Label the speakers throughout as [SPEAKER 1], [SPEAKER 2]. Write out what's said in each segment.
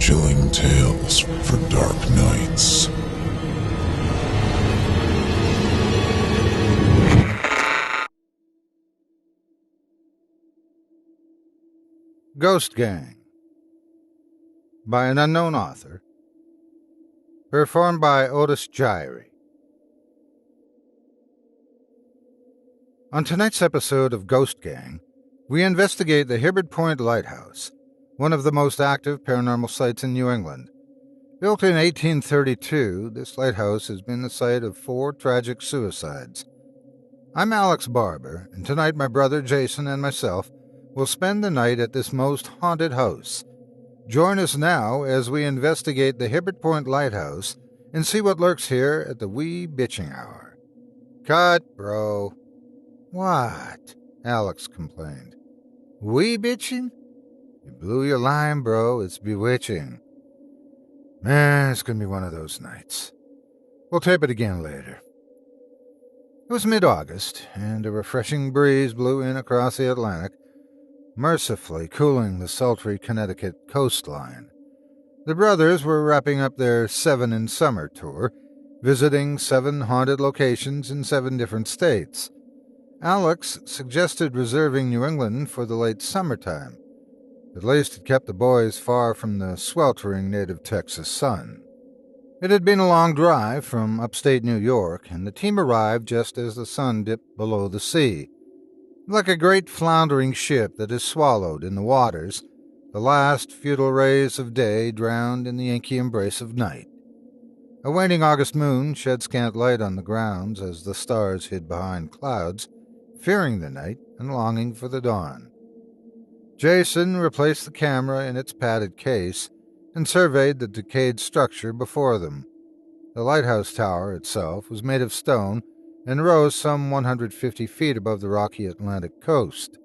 [SPEAKER 1] chilling tales for dark nights.
[SPEAKER 2] Ghost Gang by an unknown author, performed by Otis Gyrie. On tonight's episode of Ghost Gang, we investigate the Hibbard Point Lighthouse, one of the most active paranormal sites in New England. Built in 1832, this lighthouse has been the site of 4 tragic suicides. I'm Alex Barber, and tonight my brother Jason and myself will spend the night at this most haunted house. Join us now as we investigate the Hibbard Point Lighthouse and see what lurks here at the wee bitching hour. Cut, bro. What? Alex complained. Wee bitching? You blew your line, bro. It's bewitching. Man, it's going to be one of those nights. We'll tape it again later. It was mid-August, and a refreshing breeze blew in across the Atlantic, mercifully cooling the sultry Connecticut coastline. The brothers were wrapping up their 7 in Summer tour, visiting 7 haunted locations in 7 different states. Alex suggested reserving New England for the late summertime. At least it kept the boys far from the sweltering native Texas sun. It had been a long drive from upstate New York, and the team arrived just as the sun dipped below the sea. Like a great floundering ship that is swallowed in the waters, the last futile rays of day drowned in the inky embrace of night. A waning August moon shed scant light on the grounds as the stars hid behind clouds, fearing the night and longing for the dawn. Jason replaced the camera in its padded case and surveyed the decayed structure before them. The lighthouse tower itself was made of stone and rose some 150 feet above the rocky Atlantic coast.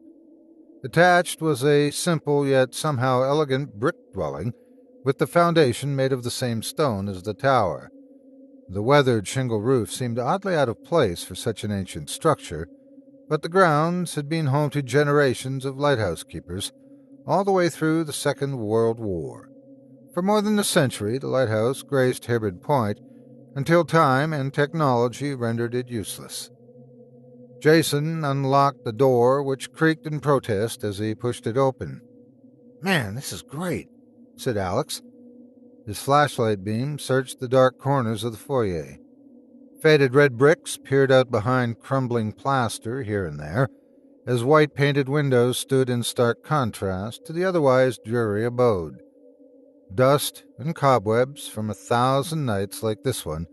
[SPEAKER 2] Attached was a simple yet somehow elegant brick dwelling with the foundation made of the same stone as the tower. The weathered shingle roof seemed oddly out of place for such an ancient structure, but the grounds had been home to generations of lighthouse keepers all the way through the Second World War. For more than a century, the lighthouse graced Hibbard Point until time and technology rendered it useless. Jason unlocked the door, which creaked in protest as he pushed it open. "Man, this is great," said Alex. His flashlight beam searched the dark corners of the foyer. Faded red bricks peered out behind crumbling plaster here and there, as white-painted windows stood in stark contrast to the otherwise dreary abode. Dust and cobwebs from 1,000 nights like this one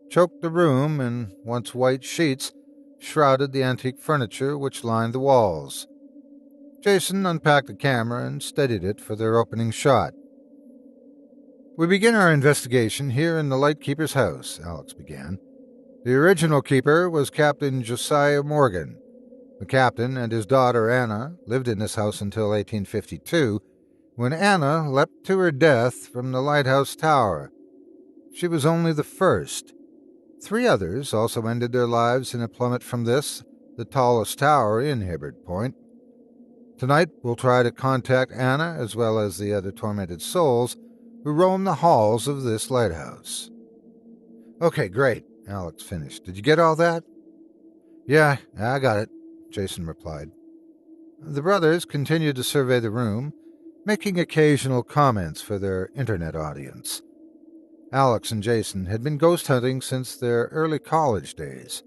[SPEAKER 2] choked the room, and once white sheets shrouded the antique furniture which lined the walls. Jason unpacked the camera and steadied it for their opening shot. "We begin our investigation here in the lightkeeper's house," Alex began. "The original keeper was Captain Josiah Morgan. The captain and his daughter Anna lived in this house until 1852, when Anna leapt to her death from the lighthouse tower. She was only the first. 3 others also ended their lives in a plummet from this, the tallest tower in Hibbard Point. Tonight we'll try to contact Anna as well as the other tormented souls who roam the halls of this lighthouse." "Okay, great," Alex finished. "Did you get all that?" Yeah, I got it," Jason replied. The brothers continued to survey the room, making occasional comments for their internet audience. Alex and Jason had been ghost hunting since their early college days.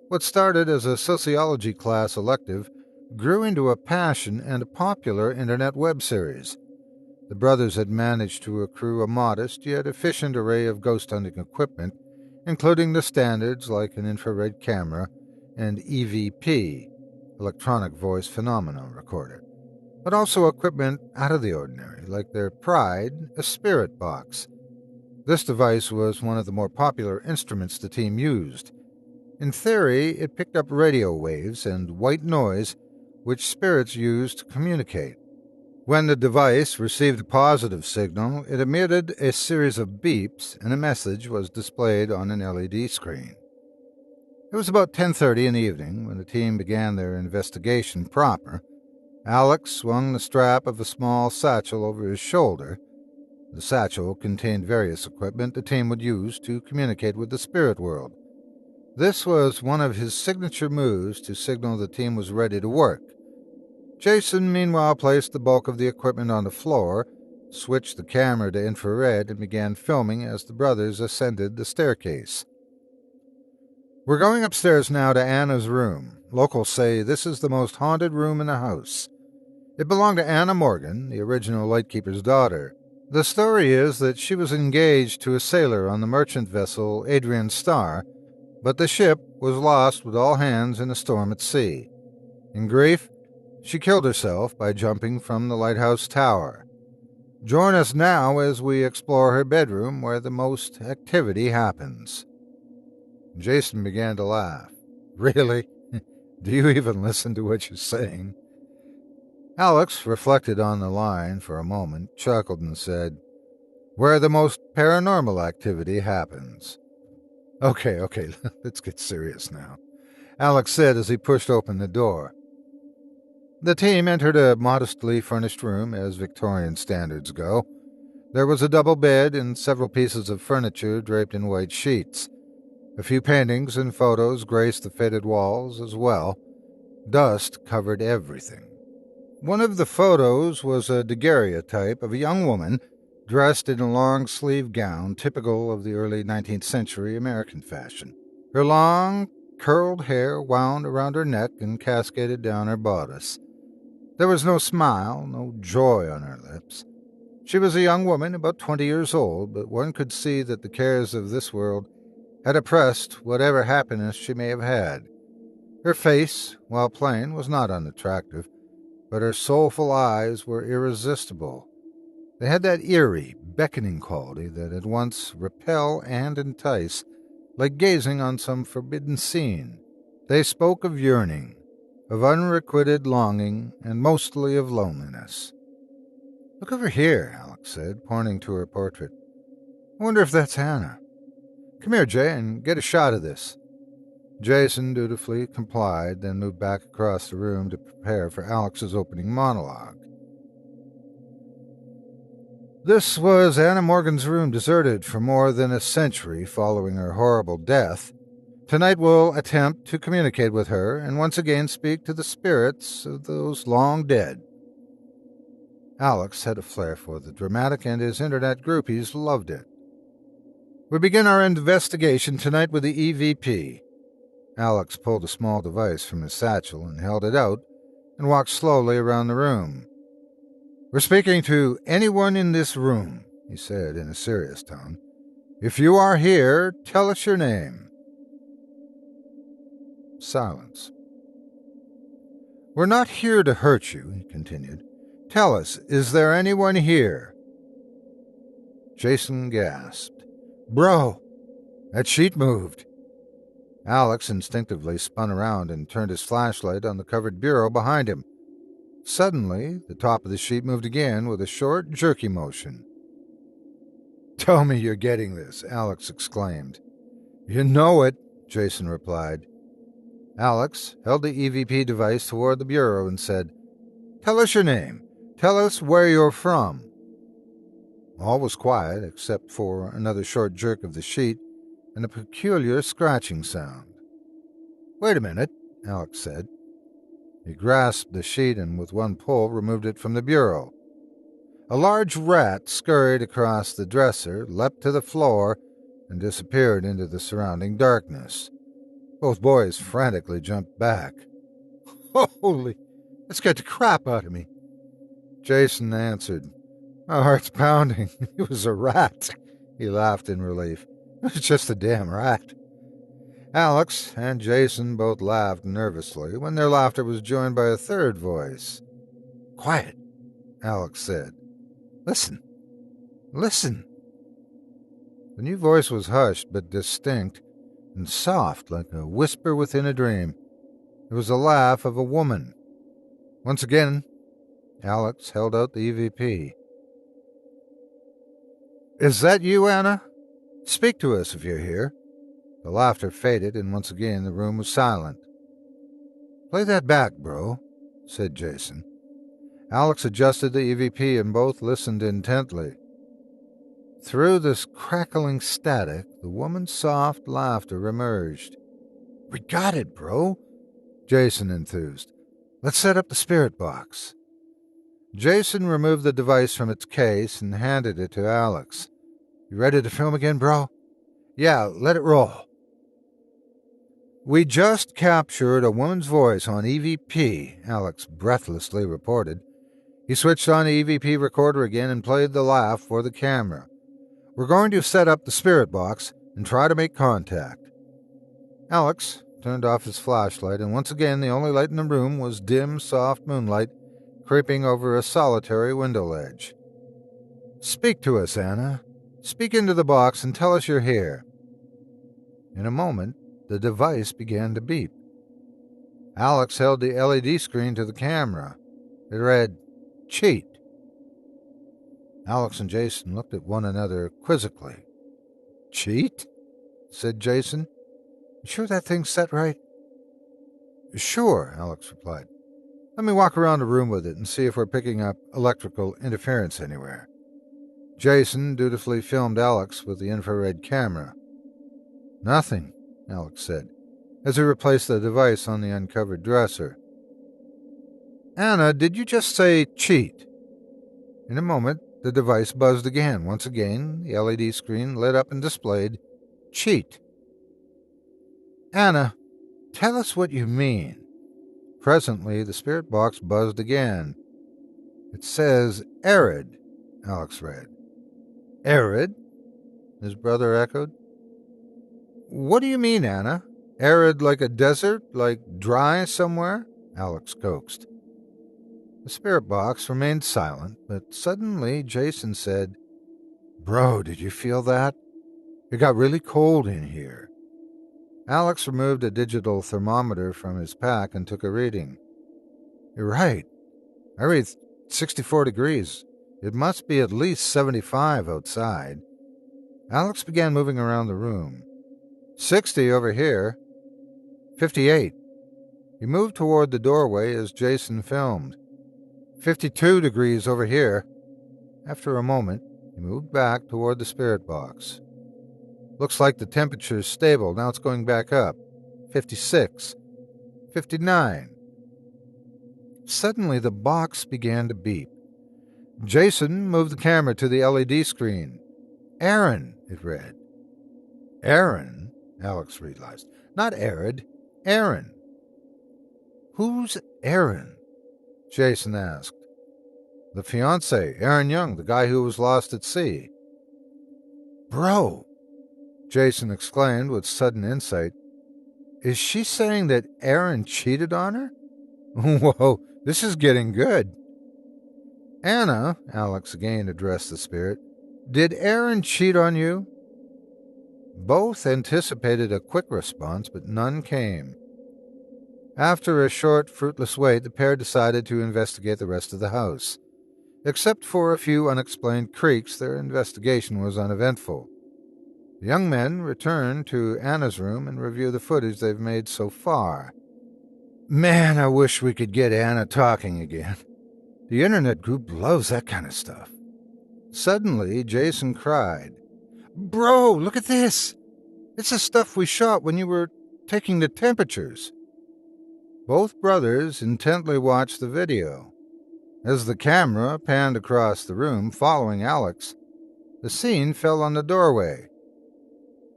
[SPEAKER 2] What started as a sociology class elective grew into a passion and a popular internet web series. The brothers had managed to accrue a modest yet efficient array of ghost hunting equipment, including the standards like an infrared camera and EVP, electronic voice phenomena recorder, but also equipment out of the ordinary, like their pride, a spirit box. This device was one of the more popular instruments the team used. In theory, it picked up radio waves and white noise, which spirits used to communicate. When the device received a positive signal, it emitted a series of beeps, and a message was displayed on an LED screen. It was about 10:30 in the evening when the team began their investigation proper. Alex swung the strap of a small satchel over his shoulder. The satchel contained various equipment the team would use to communicate with the spirit world. This was one of his signature moves to signal the team was ready to work. Jason, meanwhile, placed the bulk of the equipment on the floor, switched the camera to infrared, and began filming as the brothers ascended the staircase. We're going upstairs now to Anna's room. Locals say this is the most haunted room in the house. It belonged to Anna Morgan, the original lightkeeper's daughter. The story is that she was engaged to a sailor on the merchant vessel Adrian Star, but the ship was lost with all hands in a storm at sea. In grief, she killed herself by jumping from the lighthouse tower. Join us now as we explore her bedroom where the most activity happens. Jason began to laugh. Really? Do you even listen to what you're saying? Alex reflected on the line for a moment, chuckled, and said, where the most paranormal activity happens. Okay, let's get serious now, Alex said as he pushed open the door. The team entered a modestly furnished room, as Victorian standards go. There was a double bed and several pieces of furniture draped in white sheets. A few paintings and photos graced the faded walls as well. Dust covered everything. One of the photos was a daguerreotype of a young woman dressed in a long-sleeved gown typical of the early 19th century American fashion. Her long, curled hair wound around her neck and cascaded down her bodice. There was no smile, no joy on her lips. She was a young woman, about 20 years old, but one could see that the cares of this world had oppressed whatever happiness she may have had. Her face, while plain, was not unattractive, but her soulful eyes were irresistible. They had that eerie, beckoning quality that at once repel and entice, like gazing on some forbidden scene. They spoke of yearning, of unrequited longing, and mostly of loneliness. Look over here, Alex said, pointing to her portrait. I wonder if that's Hannah. Come here, Jay, and get a shot of this. Jason dutifully complied, then moved back across the room to prepare for Alex's opening monologue. This was Anna Morgan's room, deserted for more than a century following her horrible death. Tonight we'll attempt to communicate with her and once again speak to the spirits of those long dead. Alex had a flair for the dramatic, and his internet groupies loved it. We begin our investigation tonight with the EVP. Alex pulled a small device from his satchel and held it out and walked slowly around the room. We're speaking to anyone in this room, he said in a serious tone. If you are here, tell us your name. Silence. We're not here to hurt you, he continued. Tell us, is there anyone here? Jason gasped. Bro, that sheet moved. Alex instinctively spun around and turned his flashlight on the covered bureau behind him. Suddenly, the top of the sheet moved again with a short, jerky motion. Tell me you're getting this, Alex exclaimed. You know it, Jason replied. Alex held the EVP device toward the bureau and said, Tell us your name. Tell us where you're from. All was quiet except for another short jerk of the sheet and a peculiar scratching sound. Wait a minute, Alex said. He grasped the sheet and with one pull removed it from the bureau. A large rat scurried across the dresser, leapt to the floor, and disappeared into the surrounding darkness. Both boys frantically jumped back. Holy, that scared the crap out of me. Jason answered. My heart's pounding. It was a rat. He laughed in relief. It was just a damn rat. Alex and Jason both laughed nervously when their laughter was joined by a third voice. Quiet, Alex said. Listen. Listen. The new voice was hushed but distinct and soft like a whisper within a dream. It was the laugh of a woman. Once again, Alex held out the EVP. Is that you, Anna? Speak to us if you're here. The laughter faded, and once again the room was silent. Play that back, bro, said Jason. Alex adjusted the EVP, and both listened intently. Through this crackling static, the woman's soft laughter emerged. "We got it, bro," Jason enthused. "Let's set up the spirit box." Jason removed the device from its case and handed it to Alex. "You ready to film again, bro?" "Yeah, let it roll." "We just captured a woman's voice on EVP," Alex breathlessly reported. He switched on the EVP recorder again and played the laugh for the camera. "We're going to set up the spirit box and try to make contact." Alex turned off his flashlight, and once again the only light in the room was dim, soft moonlight creeping over a solitary window ledge. "Speak to us, Anna. Speak into the box and tell us you're here." In a moment, the device began to beep. Alex held the LED screen to the camera. It read, "Cheat." Alex and Jason looked at one another quizzically. "Cheat?" said Jason. "You sure that thing's set right?" "Sure," Alex replied. "Let me walk around the room with it and see if we're picking up electrical interference anywhere." Jason dutifully filmed Alex with the infrared camera. "Nothing," Alex said, as he replaced the device on the uncovered dresser. "Anna, did you just say cheat?" In a moment, the device buzzed again. Once again, the LED screen lit up and displayed cheat. "Anna, tell us what you mean." Presently, the spirit box buzzed again. "It says arid," Alex read. "Arid?" his brother echoed. "What do you mean, Anna? Arid like a desert, like dry somewhere?" Alex coaxed. The spirit box remained silent, but suddenly Jason said, "Bro, did you feel that? It got really cold in here." Alex removed a digital thermometer from his pack and took a reading. "You're right. I read 64 degrees. It must be at least 75 outside." Alex began moving around the room. 60 over here. 58. He moved toward the doorway as Jason filmed. 52 degrees over here. After a moment, he moved back toward the spirit box. "Looks like the temperature's stable. Now it's going back up. 56. 59. Suddenly, the box began to beep. Jason moved the camera to the LED screen. "Aaron," it read. "Aaron?" Alex realized. "Not Arid. Aaron." "Who's Aaron?" Jason asked. "The fiancé, Aaron Young, the guy who was lost at sea." "Bro," Jason exclaimed with sudden insight. "Is she saying that Aaron cheated on her? Whoa, this is getting good." "Anna," Alex again addressed the spirit, "did Aaron cheat on you?" Both anticipated a quick response, but none came. After a short, fruitless wait, the pair decided to investigate the rest of the house. Except for a few unexplained creaks, their investigation was uneventful. The young men returned to Anna's room and reviewed the footage they've made so far. "Man, I wish we could get Anna talking again. The internet group loves that kind of stuff." Suddenly, Jason cried, "Bro, look at this! It's the stuff we shot when you were taking the temperatures." Both brothers intently watched the video. As the camera panned across the room, following Alex, the scene fell on the doorway.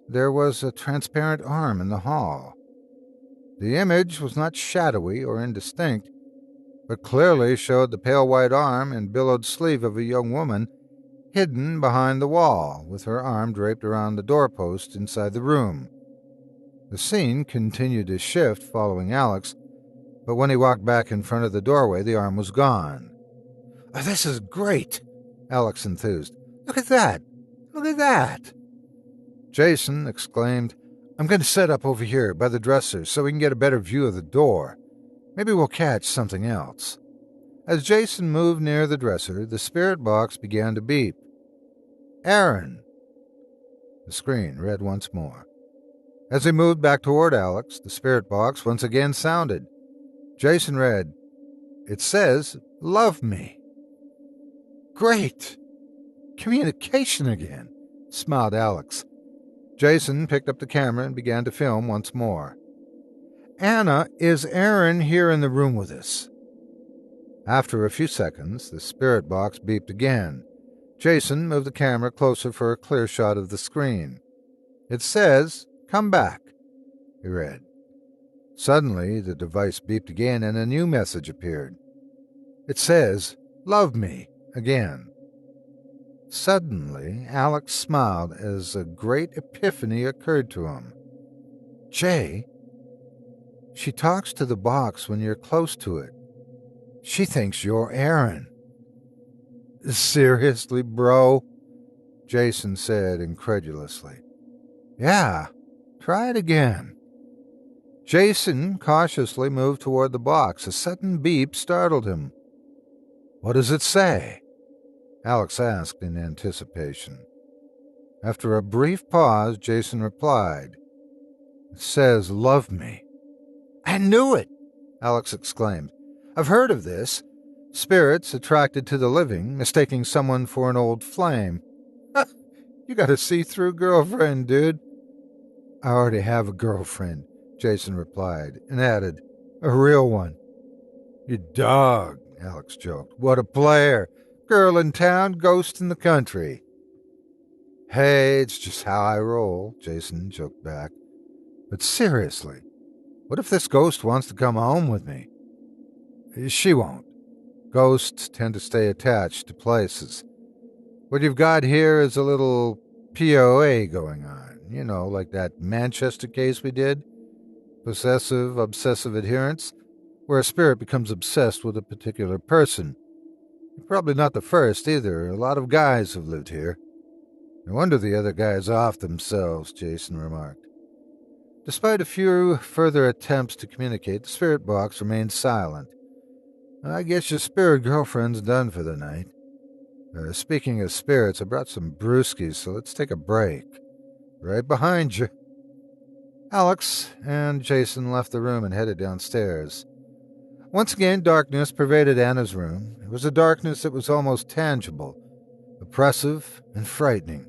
[SPEAKER 2] There was a transparent arm in the hall. The image was not shadowy or indistinct, but clearly showed the pale white arm and billowed sleeve of a young woman hidden behind the wall, with her arm draped around the doorpost inside the room. The scene continued to shift following Alex, but when he walked back in front of the doorway, the arm was gone. "Oh, this is great," Alex enthused. "Look at that! Look at that!" Jason exclaimed, "I'm going to set up over here by the dresser so we can get a better view of the door. Maybe we'll catch something else." As Jason moved near the dresser, the spirit box began to beep. "Aaron." The screen read once more. As he moved back toward Alex, the spirit box once again sounded. Jason read, "It says, love me." "Great! Communication again," smiled Alex. Jason picked up the camera and began to film once more. Anna, is Aaron here in the room with us? After a few seconds, the spirit box beeped again. Jason moved the camera closer for a clear shot of the screen. It says, "Come back," he read. Suddenly, the device beeped again and a new message appeared. It says, "Love me," again. Suddenly, Alex smiled as a great epiphany occurred to him. Jay, she talks to the box when you're close to it. She thinks you're Aaron. Seriously, bro? Jason said incredulously. Yeah, try it again. Jason cautiously moved toward the box. A sudden beep startled him. What does it say? Alex asked in anticipation. After a brief pause, Jason replied, It says, "Love me." I knew it, Alex exclaimed. I've heard of this. Spirits attracted to the living, mistaking someone for an old flame. You got a see-through girlfriend, dude. I already have a girlfriend, Jason replied, and added, a real one. You dog, Alex joked. What a player. Girl in town, ghost in the country. Hey, it's just how I roll, Jason joked back. But seriously, what if this ghost wants to come home with me? She won't. Ghosts tend to stay attached to places. What you've got here is a little POA going on. You know, like that Manchester case we did. Possessive, obsessive adherence, where a spirit becomes obsessed with a particular person. You're probably not the first either. A lot of guys have lived here. No wonder the other guys off themselves, Jason remarked. Despite a few further attempts to communicate, the spirit box remained silent. I guess your spirit girlfriend's done for the night. Speaking of spirits, I brought some brewskis, so let's take a break. Right behind you. Alex and Jason left the room and headed downstairs. Once again, darkness pervaded Anna's room. It was a darkness that was almost tangible, oppressive and frightening.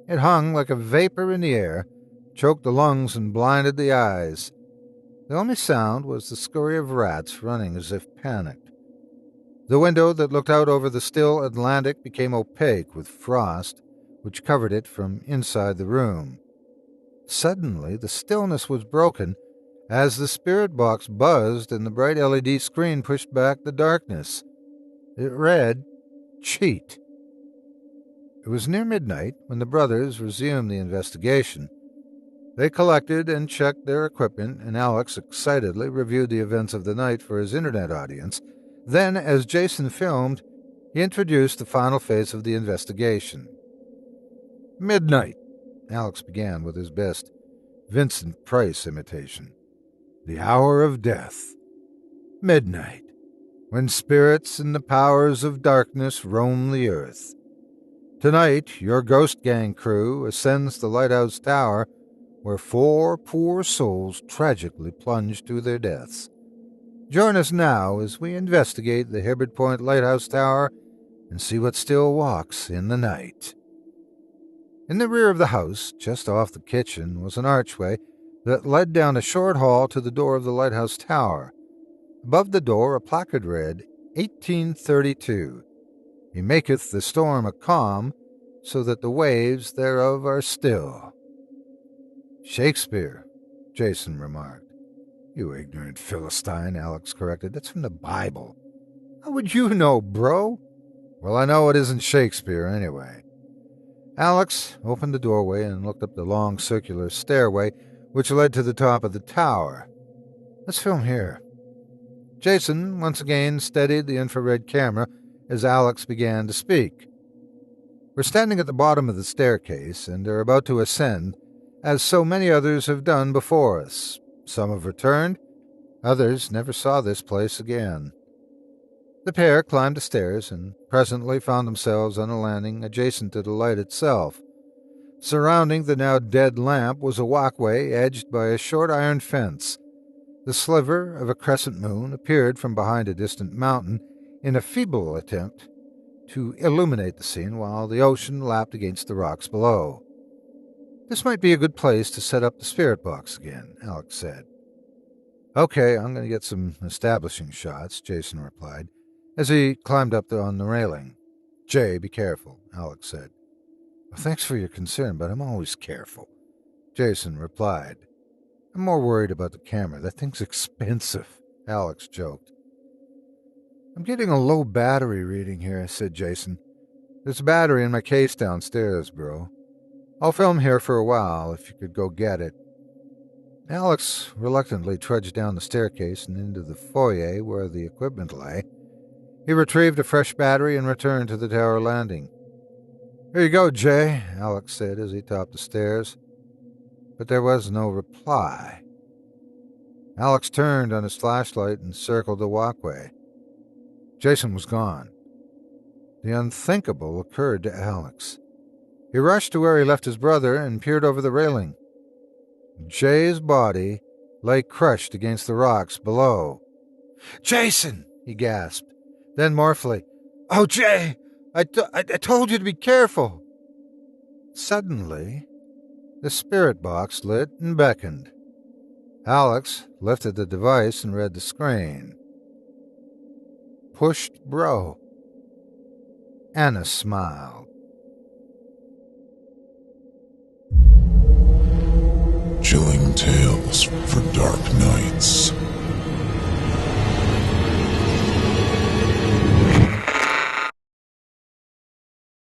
[SPEAKER 2] It hung like a vapor in the air, choked the lungs and blinded the eyes. The only sound was the scurry of rats running as if panicked. The window that looked out over the still Atlantic became opaque with frost, which covered it from inside the room. Suddenly, the stillness was broken as the spirit box buzzed and the bright LED screen pushed back the darkness. It read, Cheat. It was near midnight when the brothers resumed the investigation. They collected and checked their equipment, and Alex excitedly reviewed the events of the night for his internet audience. Then, as Jason filmed, he introduced the final phase of the investigation. Midnight, Alex began with his best Vincent Price imitation. The hour of death. Midnight, when spirits and the powers of darkness roam the earth. Tonight, your Ghost Gang crew ascends the lighthouse tower where 4 poor souls tragically plunged to their deaths. Join us now as we investigate the Hibbard Point Lighthouse Tower and see what still walks in the night. In the rear of the house, just off the kitchen, was an archway that led down a short hall to the door of the lighthouse tower. Above the door a placard read, 1832. He maketh the storm a calm, so that the waves thereof are still. Shakespeare, Jason remarked. You ignorant Philistine, Alex corrected. That's from the Bible. How would you know, bro? Well, I know it isn't Shakespeare anyway. Alex opened the doorway and looked up the long circular stairway which led to the top of the tower. Let's film here. Jason once again steadied the infrared camera as Alex began to speak. We're standing at the bottom of the staircase and are about to ascend, as so many others have done before us. Some have returned, others never saw this place again. The pair climbed the stairs and presently found themselves on a landing adjacent to the light itself. Surrounding the now dead lamp was a walkway edged by a short iron fence. The sliver of a crescent moon appeared from behind a distant mountain in a feeble attempt to illuminate the scene while the ocean lapped against the rocks below. "This might be a good place to set up the spirit box again," Alex said. "Okay, I'm going to get some establishing shots," Jason replied, as he climbed up on the railing. "Jay, be careful," Alex said. "Well, thanks for your concern, but I'm always careful," Jason replied. "I'm more worried about the camera. That thing's expensive," Alex joked. "I'm getting a low battery reading here," said Jason. "There's a battery in my case downstairs, bro. I'll film here for a while if you could go get it." Alex reluctantly trudged down the staircase and into the foyer where the equipment lay. He retrieved a fresh battery and returned to the tower landing. "Here you go, Jay," Alex said as he topped the stairs. But there was no reply. Alex turned on his flashlight and circled the walkway. Jason was gone. The unthinkable occurred to Alex. He rushed to where he left his brother and peered over the railing. Jay's body lay crushed against the rocks below. "Jason!" he gasped. Then mournfully, "Oh, Jay! I told you to be careful!" Suddenly, the spirit box lit and beckoned. Alex lifted the device and read the screen. "Pushed bro." Anna smiled.
[SPEAKER 1] Chilling tales for dark nights.